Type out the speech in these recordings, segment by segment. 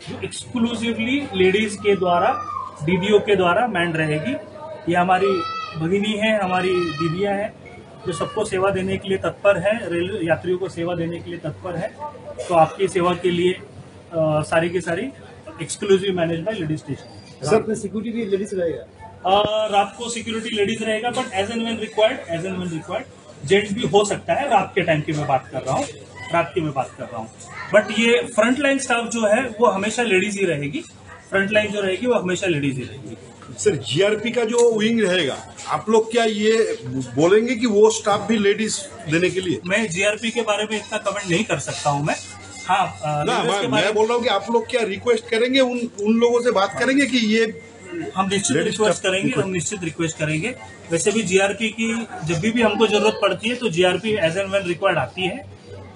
जो exclusively ladies के द्वारा, दीदियों के द्वारा मैंड रहेगी। ये हमारी भगिनी है, हमारी दीदियां हैं, जो सबको सेवा देने के लिए तत्पर है, रेल यात्रियों को सेवा देने के लिए तत्पर है। तो आपकी सेवा के लिए सारी की सारी exclusive manage by ladies station. Sir अपने सिक्योरिटी भी लेडीज रहेगा? रात को सिक्योरिटी लेडीज रहेगा, but as and when required gents भी हो सकता है। रात के टाइम की मैं बात कर रहा हूँ, बट ये फ्रंट लाइन स्टाफ जो है वो हमेशा लेडीज ही रहेगी। फ्रंट लाइन जो रहेगी वो हमेशा लेडीज ही रहेगी। सर जीआरपी का जो विंग रहेगा, आप लोग क्या ये बोलेंगे कि वो स्टाफ भी लेडीज देने के लिए? मैं जीआरपी के बारे में इतना कमेंट नहीं कर सकता हूँ मैं। हाँ, मैं बोल रहा हूँ कि आप लोग क्या रिक्वेस्ट करेंगे, उन लोगों से बात करेंगे कि ये? हम निश्चित रिक्वेस्ट करेंगे। वैसे भी जीआरपी की जब भी हमको जरूरत पड़ती है तो GRP as and when required आती है।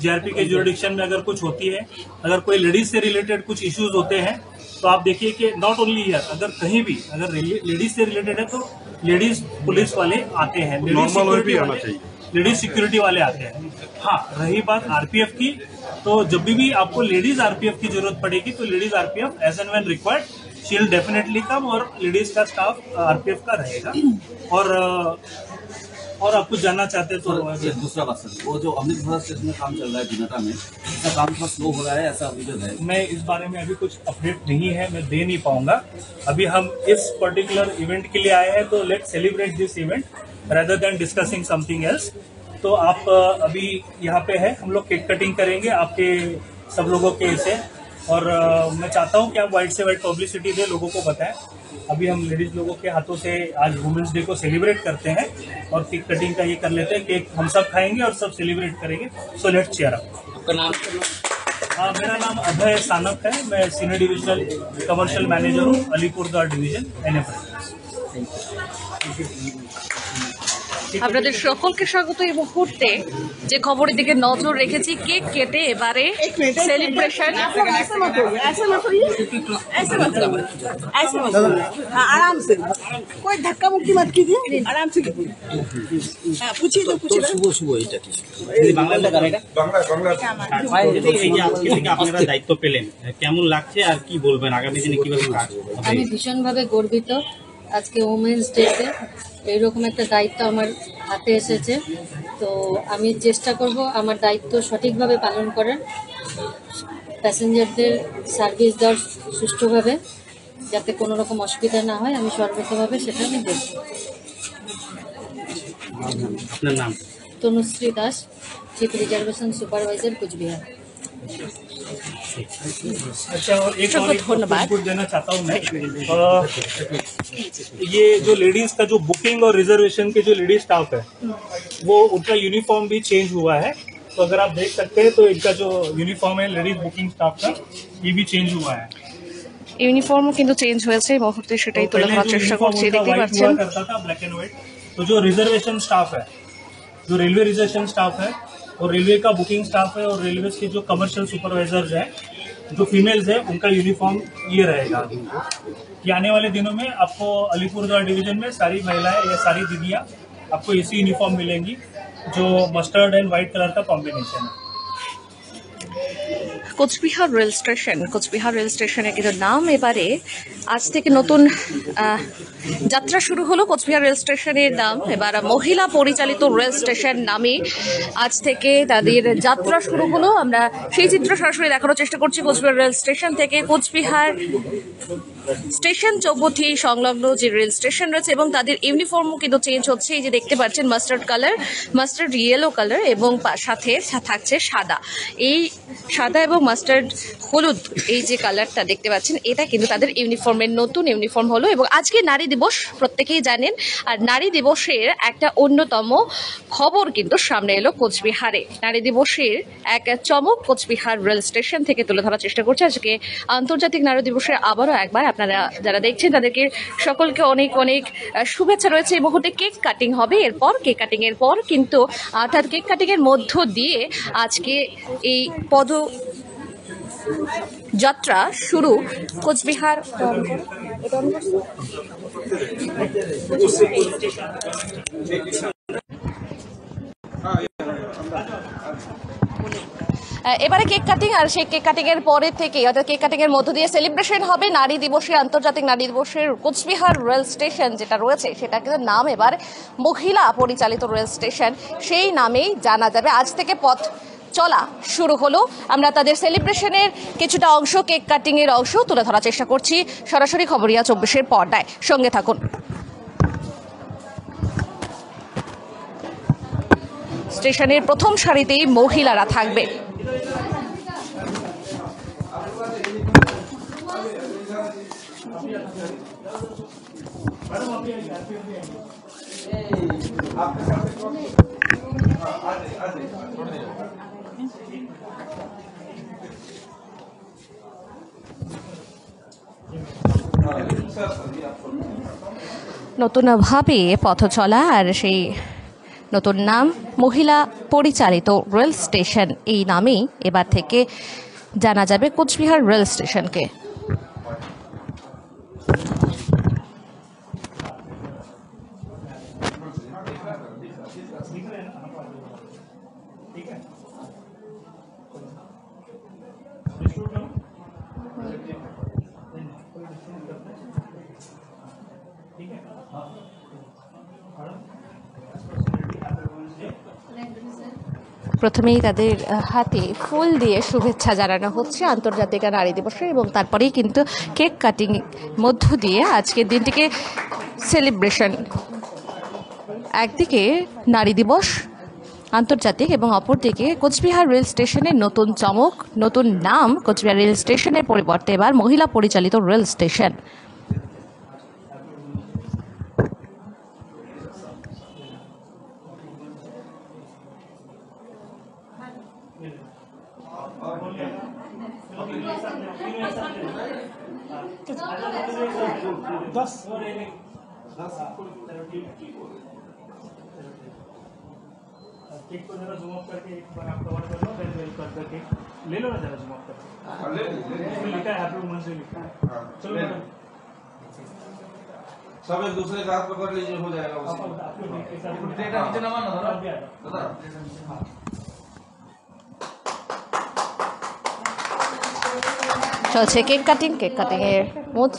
जीआरपी के ज्यूरिडिक्शन में अगर कुछ होती है, अगर कोई लेडीज से रिलेटेड कुछ इश्यूज होते हैं, तो आप देखिए कि नॉट ओनली हियर, अगर कहीं भी अगर लेडीज से रिलेटेड है तो लेडीज पुलिस वाले आते हैं, लेडीज सिक्योरिटी वाले आते हैं। हाँ, रही बात आरपीएफ की, तो जब भी आपको लेडीज आरपीएफ की जरूरत पड़ेगी तो ladies RPF as and when required she will definitely come, और लेडीज का स्टाफ आरपीएफ का रहेगा। और आप कुछ जानना चाहते हैं तो दूसरा बात सर, वो जो अमृतसर स्टेशन में काम चल रहा है दिनाटा में, इसका काम थोड़ा स्लो हो रहा है, ऐसा अभियोग है। मैं इस बारे में अभी कुछ अपडेट नहीं है, मैं दे नहीं पाऊंगा। अभी हम इस पर्टिकुलर इवेंट के लिए आए हैं, तो let's celebrate this event rather than discussing something else. तो आप अभी यहाँ पे है, हम लोग केक कटिंग करेंगे आपके सब लोगों के से, और मैं चाहता हूँ कि आप वाइड से वाइड पब्लिसिटी दे, लोगों को बताएं। अभी हम लेडीज लोगों के हाथों से आज वुमेन्स डे को सेलिब्रेट करते हैं, और केक कटिंग का ये कर लेते हैं। केक हम सब खाएंगे और सब सेलिब्रेट करेंगे। So let's cheer up. आपका नाम? मेरा नाम अभय सानप है, मैं सीनियर डिविजनल कमर्शियल मैनेजर हूँ, अलीपुरद्वार डिवीजन, एनएफ। আপনাদের সকলকে স্বাগত। এই মুহূর্তে যে খবরের দিকে নজর রেখেছি, কেক কেটে এবারে সেলিব্রেশন। आराम से, कोई धक्का मुक्की मत कीजिए, आराम से पूछिए तो আপনারা দায়িত্ব পেলেন, কেমন লাগছে আর কি বলবেন আগামী দিনে কিভাবে কাজ হবে? আমি ভীষণভাবে গর্বিত। আজকে ওমেন্স ডেতে এইরকম একটা দায়িত্ব আমার হাতে এসেছে, তো আমি চেষ্টা করব আমার দায়িত্ব সঠিকভাবে পালন করার, প্যাসেঞ্জারদের সার্ভিস দেওয়ার সুষ্ঠুভাবে, যাতে কোনো রকম অসুবিধা না হয়। আমি সর্বতভাবে সেটা আমি দেখব। আপনার নাম? Tanushree Das, chief reservation supervisor Coochbehar. अच्छा, और एक और इनपुट देना चाहता हूँ मैं। ये जो लेडीज का जो बुकिंग और रिजर्वेशन के जो लेडीज स्टाफ है, वो उनका यूनिफॉर्म भी चेंज हुआ है। तो अगर आप देख सकते हैं तो इनका जो यूनिफॉर्म है लेडीज बुकिंग स्टाफ का, ये भी चेंज हुआ है। ইউনিফর্মও কিন্তু চেঞ্জ হয়েছে, এই মুহূর্তে সেটাই তুলে ধরার চেষ্টা করছি। দেখতে পাচ্ছেন करता था ब्लैक एंड व्हाइट। तो जो रिजर्वेशन स्टाफ है, जो रेलवे रिजर्वेशन स्टाफ है, और रेलवे का बुकिंग स्टाफ है, और रेलवे के जो कमर्शियल सुपरवाइजर्स हैं, जो फीमेल्स है, उनका यूनिफॉर्म ये रहेगा। कि आने वाले दिनों में आपको अलीपुरद्वार डिवीजन में सारी महिलाएं या सारी दीदियां आपको इसी यूनिफॉर्म मिलेंगी, जो मस्टर्ड एंड व्हाइट कलर का कॉम्बिनेशन है। কোচবিহার রেল স্টেশনে কিন্তু নাম এবারে আজ থেকে নতুন যাত্রা শুরু হলো। কোচবিহার রেল স্টেশনের নাম এবার মহিলা পরিচালিত রেল স্টেশন নামে আজ থেকে তাদের যাত্রা শুরু হলো। আমরা সেই চিত্র সরাসরি দেখানোর চেষ্টা করছি কোচবিহার রেল স্টেশন থেকে। কোচবিহার স্টেশন চৌপথি সংলগ্ন যে রেল স্টেশন রয়েছে, এবং তাদের ইউনিফর্মও কিন্তু চেঞ্জ হচ্ছে। এই যে দেখতে পাচ্ছেন মাস্টার্ড ইয়েলো কালার, এবং সাথে থাকছে সাদা। এই সাদা এবং মাস্টার্ড হলুদ এই যে কালারটা দেখতে পাচ্ছেন, এটা কিন্তু তাদের ইউনিফর্মের নতুন ইউনিফর্ম হলো। এবং আজকে নারী দিবস, প্রত্যেকেই জানেন, আর নারী দিবসের একটা অন্যতম খবর কিন্তু সামনে এলো কোচবিহারে। নারী দিবসের এক চমক কোচবিহার রেল স্টেশন থেকে তুলে ধরার চেষ্টা করছে। আজকে আন্তর্জাতিক নারী দিবসের আবারও একবার আপনারা যারা দেখছেন তাদেরকে সকলকে অনেক অনেক শুভেচ্ছা রয়েছে। এই মুহূর্তে কেক কাটিং হবে, এরপর কেক কাটিং এর পর কিন্তু অর্থাৎ কেক কাটিং এর মধ্য দিয়ে আজকে এই যাত্রা শুরু কোচবিহার। এবারে কেক কাটিং, আর সেই কেক কাটিং এর পরে থেকে অর্থাৎ কেক কাটিং এর মধ্য দিয়ে সেলিব্রেশন হবে নারী দিবসে, আন্তর্জাতিক নারী দিবসের কোচবিহার রেল স্টেশন যেটা রয়েছে সেটা কিন্তু নাম এবার মহিলা পরিচালিত রেল স্টেশন, সেই নামেই জানা যাবে। আজ থেকে পথ চলা শুরু হলো। আমরা তাদের সেলিব্রেশনের কিছুটা অংশ, কেক কাটিং এর অংশ তুলে ধরার চেষ্টা করছি সরাসরি খবরিয়া 24-এর পর্দায়। সঙ্গে থাকুন। স্টেশনের প্রথম সারিতেই মহিলারা থাকবে। নতুন ভাবে পথ চলা, আর সেই নতুন নাম মহিলা পরিচালিত রেল স্টেশন, এই নামেই এবার থেকে জানা যাবে কোচবিহার রেল স্টেশনকে। প্রথমেই তাদের হাতে ফুল দিয়ে শুভেচ্ছা জানানো হচ্ছে আন্তর্জাতিক নারী দিবসে, এবং তারপরেই কিন্তু কেক কাটিং মধ্য দিয়ে আজকের দিনটিকে সেলিব্রেশন। একদিকে নারী দিবস আন্তর্জাতিক এবং অপরদিকে কোচবিহার রেল স্টেশনের নতুন চমক, নতুন নাম কোচবিহার রেল স্টেশনের পরিবর্তে এবার মহিলা পরিচালিত রেল স্টেশন। केक को जरा जूम अप करके एक बार आप कवर कर लो, देन वेल कर करके ले लो ना जरा जूम अप करके। इसमें लिखा है हैप्पी वुमेन्स डे लिखा है। चलो मैडम सब एक दूसरे के हाथ पकड़ लीजिए, हो जाएगा उससे। डेटा नीचे नवा ना दादा চলছে কেক কাটিং। কেক কাটিং এর মধ্য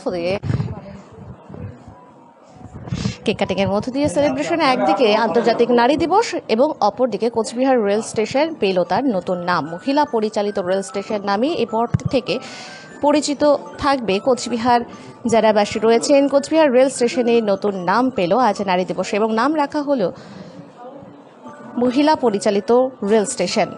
দিয়ে সেলিব্রেশন। একদিকে আন্তর্জাতিক নারী দিবস এবং অপরদিকে কোচবিহার রেল স্টেশন পেল তার নতুন নাম মহিলা পরিচালিত রেল স্টেশন নামে এরপর থেকে পরিচিত থাকবে কোচবিহার যারাবাসী রয়েছেন। কোচবিহার রেল স্টেশনের নতুন নাম পেল আজ নারী দিবস, এবং নাম রাখা হলো মহিলা পরিচালিত রেল স্টেশন।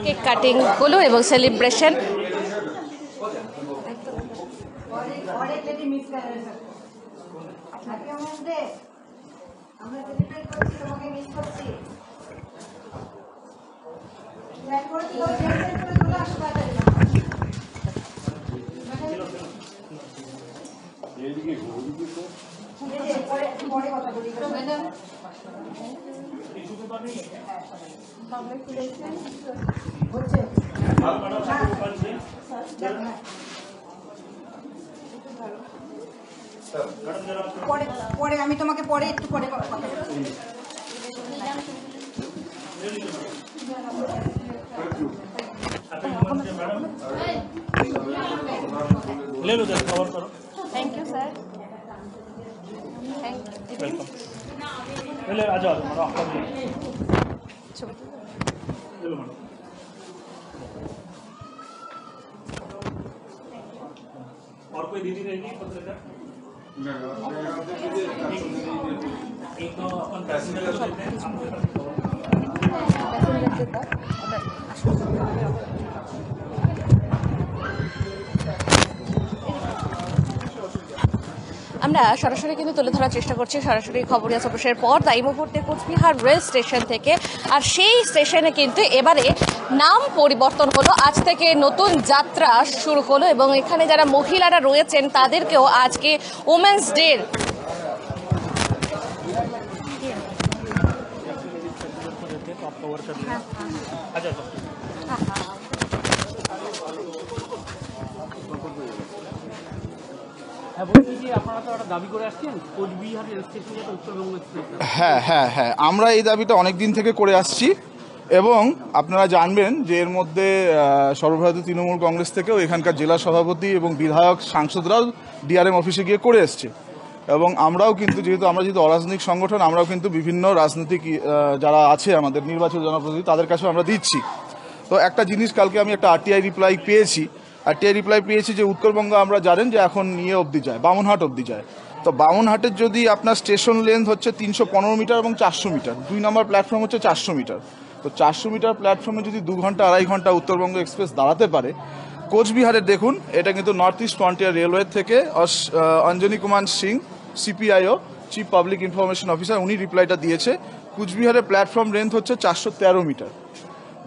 কেক কাটিং হলো এবং সেলিব্রেশন। পরে আমি তোমাকে পরে একটু পরে কথা বলছি। ले लो जरा कवर करो। Thank you sir, welcome. ले आ जाओ मैडम, आप ले लो मैडम। और कोई दीदी रहेगी पत्रकार? एक तो अपन पैसेंजर को देते हैं। আমরা সরাসরি কিন্তু তুলে ধরার চেষ্টা করছি সরাসরি খবরিয়া 24-এর পর। তাই মুহূর্তে কোচবিহার রেল স্টেশন থেকে, আর সেই স্টেশনে কিন্তু এবারে নাম পরিবর্তন হলো, আজ থেকে নতুন যাত্রা শুরু হলো এবং এখানে যারা মহিলারা রয়েছেন তাদেরকেও আজকে ওমেন্স ডে হ্যাঁ হ্যাঁ হ্যাঁ, আমরা এই দাবিটা অনেক দিন থেকে করে আসছি এবং আপনারা জানবেন যে এর মধ্যে সর্বভারতীয় তৃণমূল কংগ্রেস থেকেও এখানকার জেলা সভাপতি এবং বিধায়ক সাংসদরাও ডিআরএম অফিসে গিয়ে করে এসছে এবং আমরাও কিন্তু যেহেতু অরাজনৈতিক সংগঠন, আমরাও কিন্তু বিভিন্ন রাজনৈতিক যারা আছে আমাদের নির্বাচিত জনপ্রতিনিধি তাদের কাছেও আমরা দিচ্ছি। তো একটা জিনিস কালকে আমি একটা আরটিআই রিপ্লাই পেয়েছি যে উত্তরবঙ্গ আমরা জানেন যে এখন নিয়ে অবধি যায়, বামনহাট অবধি যায়। তো বামনহাটের যদি আপনার স্টেশন লেন্থ হচ্ছে 315 মিটার এবং 400 মিটার, 2 নম্বর প্ল্যাটফর্ম হচ্ছে 400 মিটার। তো 400 মিটার প্ল্যাটফর্মে যদি 2 ঘন্টা 2.5 ঘন্টা উত্তরবঙ্গ এক্সপ্রেস দাঁড়াতে পারে, কোচবিহারের দেখুন, এটা কিন্তু নর্থ ইস্ট ফ্রন্টিয়ার রেলওয়ে থেকে Anjani Kumar Singh CPIO chief public information officer উনি রিপ্লাইটা দিয়েছে। কুচবিহারের প্ল্যাটফর্ম লেন্থ হচ্ছে 413 মিটার,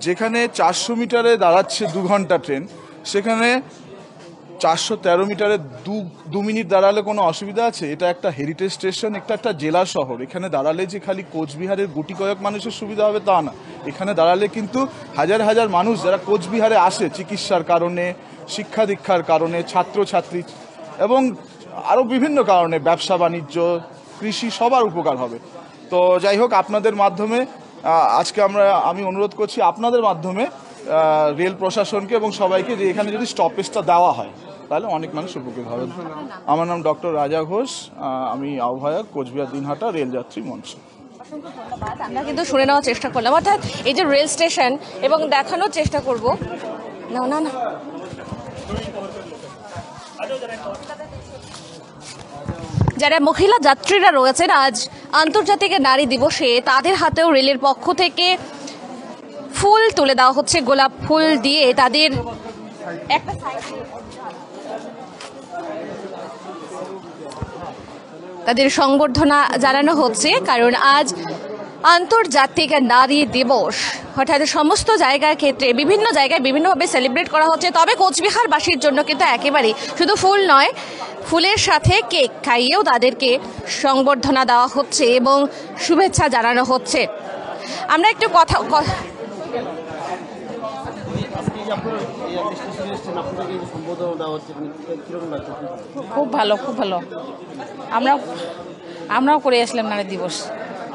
যেখানে 400 মিটারে দাঁড়াচ্ছে 2 ঘন্টা ট্রেন, সেখানে 413 মিটারে 2 মিনিট দাঁড়ালে কোনো অসুবিধা আছে? এটা একটা হেরিটেজ স্টেশন, একটা জেলা শহর, এখানে দাঁড়ালে যে খালি কোচবিহারের গুটি কয়েক মানুষের সুবিধা হবে তা না, এখানে দাঁড়ালে কিন্তু হাজার হাজার মানুষ যারা কোচবিহারে আসে চিকিৎসার কারণে, শিক্ষা দীক্ষার কারণে, ছাত্রছাত্রী এবং আরও বিভিন্ন কারণে, ব্যবসা বাণিজ্য, কৃষি, সবার উপকার হবে। তো যাই হোক, আপনাদের মাধ্যমে আজকে আমি অনুরোধ করছি আপনাদের মাধ্যমে রেল প্রশাসনকে এবং সবাইকে যে এখানে যদি স্টপেজটা দেওয়া হয় তাহলে অনেক মানুষ উপকৃত হবে। আমার নাম ডক্টর রাজা ঘোষ, আমি আহ্বায়ক কোচবিহার দিনহাটা রেলযাত্রী মঞ্চ। আমরা কিন্তু শুনে নেওয়ার চেষ্টা করলাম, অর্থাৎ এই যে রেল স্টেশন এবং দেখানোর চেষ্টা করব না না না যারা মহিলা যাত্রীরা রয়েছেন আজ আন্তর্জাতিক নারী দিবসে তাদের হাতেও রেলের পক্ষ থেকে ফুল তুলে দেওয়া হচ্ছে, গোলাপ ফুল দিয়ে তাদের একটা তাদের সংবর্ধনা জানানো হচ্ছে, কারণ আজ আন্তর্জাতিক নারী দিবস। অর্থাৎ সমস্ত জায়গার ক্ষেত্রে বিভিন্ন জায়গায় বিভিন্নভাবে সেলিব্রেট করা হচ্ছে, তবে কোচবিহারবাসীর জন্য কিন্তু একেবারেই শুধু ফুল নয়, ফুলের সাথে কেক খাইয়েও তাদেরকে সংবর্ধনা দেওয়া হচ্ছে এবং শুভেচ্ছা জানানো হচ্ছে। আমরা একটু কথা খুব ভালো, খুব ভালো। আমরাও করে আসলাম নারী দিবস।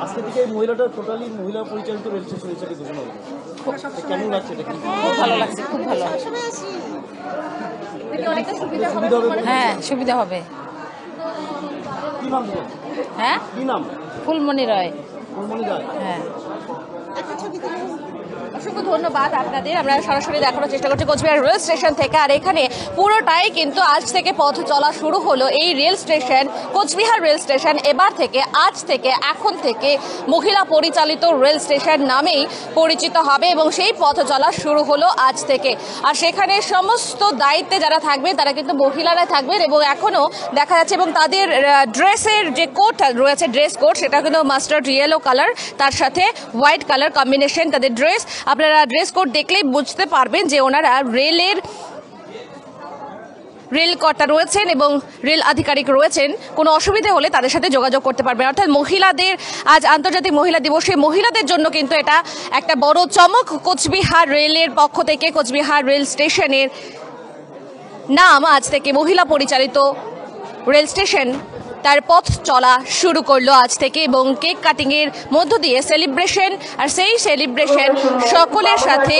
আজকে থেকে মহিলাটা টোটালি মহিলা পরিচালিত রেল স্টেশন হিসেবে ঘোষণা হলো। কেমন লাগছে এটা? খুব ভালো লাগছে, খুব ভালো। হ্যাঁ, সুবিধা হবে। কি নাম? হ্যাঁ, কি নাম? ফুলমণি রায়। ফুলমণি রায়, হ্যাঁ। অসংখ্য ধন্যবাদ আপনাদের। আমরা সরাসরি দেখানোর চেষ্টা করছি কোচবিহার রেল স্টেশন থেকে, আর এখানে পুরোটাই কিন্তু আজ থেকে পথ চলা শুরু হলো। এই rail station, Coochbehar rail station আজ থেকে এখন থেকে মহিলা পরিচালিত রেল স্টেশন নামেই পরিচিত হবে এবং সেই পথ চলা শুরু হলো আজ থেকে। আর সেখানে সমস্ত দায়িত্বে যারা থাকবেন তারা কিন্তু মহিলারা থাকবেন এবং এখনও দেখা যাচ্ছে এবং তাদের ড্রেসের যে কোট রয়েছে, ড্রেস কোড, সেটা কিন্তু মাস্টার্ড ইয়েলো কালার, তার সাথে হোয়াইট কালার কম্বিনেশন তাদের ড্রেস। আপনারা ড্রেস কোড দেখলেই বুঝতে পারবেন যে ওনারা রেল কর্তা রয়েছেন এবং রেল আধিকারিক রয়েছেন। কোনো অসুবিধা হলে তাদের সাথে যোগাযোগ করতে পারবেন। অর্থাৎ মহিলাদের আজ আন্তর্জাতিক মহিলা দিবসে মহিলাদের জন্য কিন্তু এটা একটা বড় চমক। কোচবিহার রেলের পক্ষ থেকে কোচবিহার রেল স্টেশনের নাম আজ থেকে মহিলা পরিচালিত রেল স্টেশন তার পথ চলা শুরু করলো আজ থেকে এবং কেক কাটিং এর মধ্য দিয়ে সেলিব্রেশন, আর সেই সেলিব্রেশন সকলের সাথে।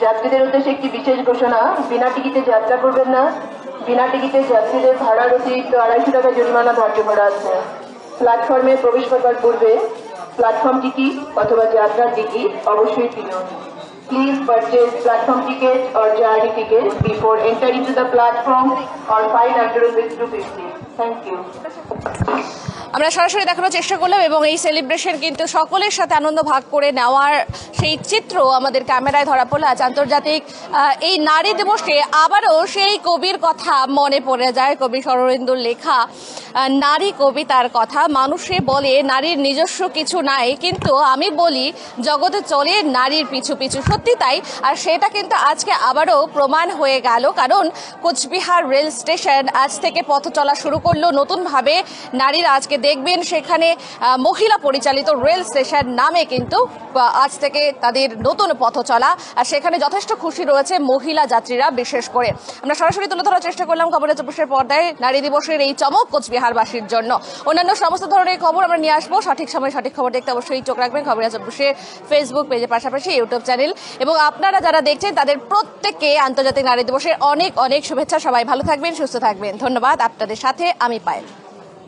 যাত্রীদের উদ্দেশ্যে একটি বিশেষ ঘোষণা, বিনা টিকিটে যাত্রা করবেন না। বিনা টিকিটে যাত্রীদের ভাড়ার অতিরিক্ত 250 টাকা জরিমানা ধার্য করা আছে। প্ল্যাটফর্মে প্রবেশ করবার পূর্বে প্ল্যাটফর্ম টিকিট অথবা যাত্রার টিকিট অবশ্যই কিনুন। Please purchase platform ticket or journey ticket before entering to the platform or fine under Rs. 250. Thank you. আমরা সরাসরি দেখানোর চেষ্টা করলাম এবং এই সেলিব্রেশন কিন্তু সকলের সাথে আনন্দ ভাগ করে নেওয়ার সেই চিত্র আমাদের ক্যামেরায় ধরা পড়লো। আজ আন্তর্জাতিক এই নারী দিবসে আবারও সেই কবির কথা মনে পড়ে যায়, কবি শরদিন্দুর লেখা নারী কবিতার কথা। মানুষে বলে নারীর নিজস্ব কিছু নাই, কিন্তু আমি বলি জগতে চলে নারীর পিছু পিছু। সত্যি তাই, আর সেটা কিন্তু আজকে আবারও প্রমাণ হয়ে গেল, কারণ কোচবিহার রেল স্টেশন আজ থেকে পথ চলা শুরু করলো নতুনভাবে। নারীরা আজকে দেখবেন সেখানে মহিলা পরিচালিত রেল স্টেশন নামে কিন্তু আজ থেকে তাদের নতুন পথ চলা, আর সেখানে যথেষ্ট খুশি রয়েছে মহিলা যাত্রীরা বিশেষ করে। আমরা সরাসরি তুলে ধরার চেষ্টা করলাম খবরের 24 পর্দায় নারী দিবসের এই চমক কোচবিহারবাসীর জন্য। অন্যান্য সমস্ত ধরনের খবর আমরা নিয়ে আসবো, সঠিক সময় সঠিক খবর দেখতে অবশ্যই চোখ রাখবেন খবরের 24 ফেসবুক পেজের পাশাপাশি ইউটিউব চ্যানেল। এবং আপনারা যারা দেখছেন তাদের প্রত্যেককে আন্তর্জাতিক নারী দিবসের অনেক অনেক শুভেচ্ছা। সবাই ভালো থাকবেন, সুস্থ থাকবেন। ধন্যবাদ। আপনাদের সাথে আমি পায়েল।